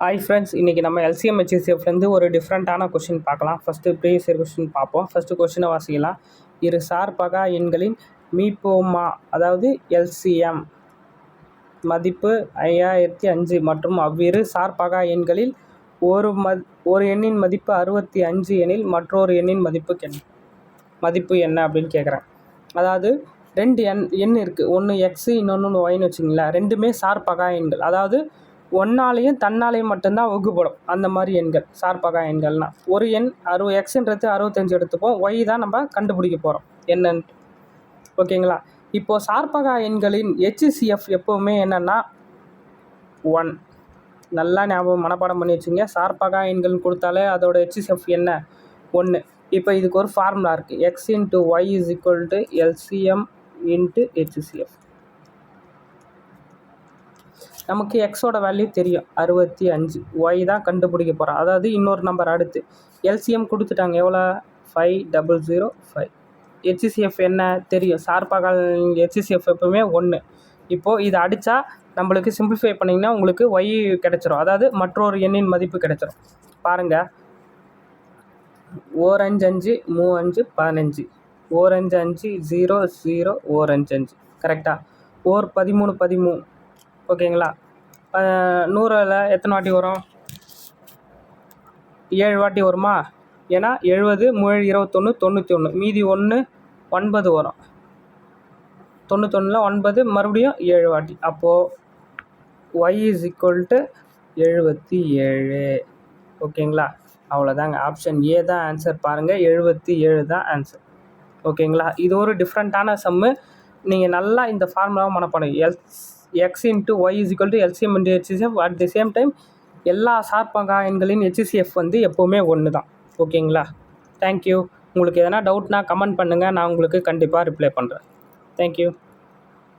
Hi friends, இன்றைக்கி நம்ம LCM ஹெச்சிஎஃப்லேருந்து ஒரு டிஃப்ரெண்ட்டான கொஷின் பார்க்கலாம். ஃபஸ்ட்டு ப்ரீவியஸ் இயர் கொஷின் பார்ப்போம். ஃபஸ்ட்டு கொஷினை வாசிக்கலாம். இரு சார்பகா எண்களின் மீப்போமா, அதாவது எல்சிஎம் மதிப்பு 5005 மற்றும் அவ்விரு சார்பகா எண்களில் ஒரு எண்ணின் மதிப்பு 65 எனில் மற்றொரு எண்ணின் மதிப்பு என்ன அப்படின்னு கேட்குறேன். அதாவது ரெண்டு எண் இருக்குது, ஒன்று எக்ஸு இன்னொன்று ஒய்னு வச்சுங்களேன். ரெண்டுமே சார்பகா எண்கள், அதாவது ஒன்னாலையும் தன்னாலையும் மட்டும்தான் வகுப்படும். அந்த மாதிரி எண்கள் சார்பகா எண்கள்னால் ஒரு எண் எக்ஸுன்றது 65 எடுத்துப்போம், ஒய் தான் நம்ம கண்டுபிடிக்க போகிறோம் என்னன்ட்டு. ஓகேங்களா? இப்போது சார்பகா எண்களின் ஹெச்சிஎஃப் எப்போவுமே என்னென்னா 1. நல்லா ஞாபகம் மனப்பாடம் பண்ணி வச்சுங்க. சார்பகா எண்கள் கொடுத்தாலே அதோட ஹெச்சிஎஃப் என்ன? 1. இப்போ இதுக்கு ஒரு ஃபார்முலா இருக்குது. X into Y is equal to LCM into HCF. நமக்கு எக்ஸோட வேல்யூ தெரியும் 65, ஒய் தான் கண்டுபிடிக்க போகிறோம். அதாவது இன்னொரு நம்பர் அடுத்து எல்சிஎம் கொடுத்துட்டாங்க, எவ்வளோ? 5005. ஹெச்சிஎஃப் என்ன தெரியும்? சார்பகா ஹெச்சிஎஃப் எப்பவுமே 1. இப்போது இதை அடித்தா நம்மளுக்கு சிம்பிளிஃபை பண்ணிங்கன்னா உங்களுக்கு ஒய் கிடச்சிரும், அதாவது மற்றொரு எண்ணின் மதிப்பு கிடச்சிரும். பாருங்கள், 455 35 15, 455 0 0 455, கரெக்டாக? 13 13. ஓகேங்களா? 100ல் எத்தனை வாட்டி வரும்? 7 வாட்டி வருமா? ஏன்னா 70 7 21 91, மீதி 1 9 வரும். 91ல் 9 மறுபடியும் 7 வாட்டி. அப்போது ஒய் இஸ் ஈக்குவல் டு 77. ஓகேங்களா? அவ்வளோதாங்க. ஆப்ஷன் ஏ தான் ஆன்சர். பாருங்கள், 77 தான் ஆன்சர். ஓகேங்களா? இது ஒரு டிஃப்ரெண்ட்டான சம்மு. நீங்கள் நல்லா இந்த ஃபார்முலாவை மனப்பாடம். X into Y is equal to LCM into HCF. At the same time எல்லா சார்பகா எண்களின் ஹெச்சிஎஃப் வந்து எப்போவுமே 1 தான். ஓகேங்களா? தேங்க்யூ. உங்களுக்கு எதனா டவுட்னா கமெண்ட் பண்ணுங்கள், நான் உங்களுக்கு கண்டிப்பாக ரிப்ளை பண்ணுறேன். தேங்க்யூ.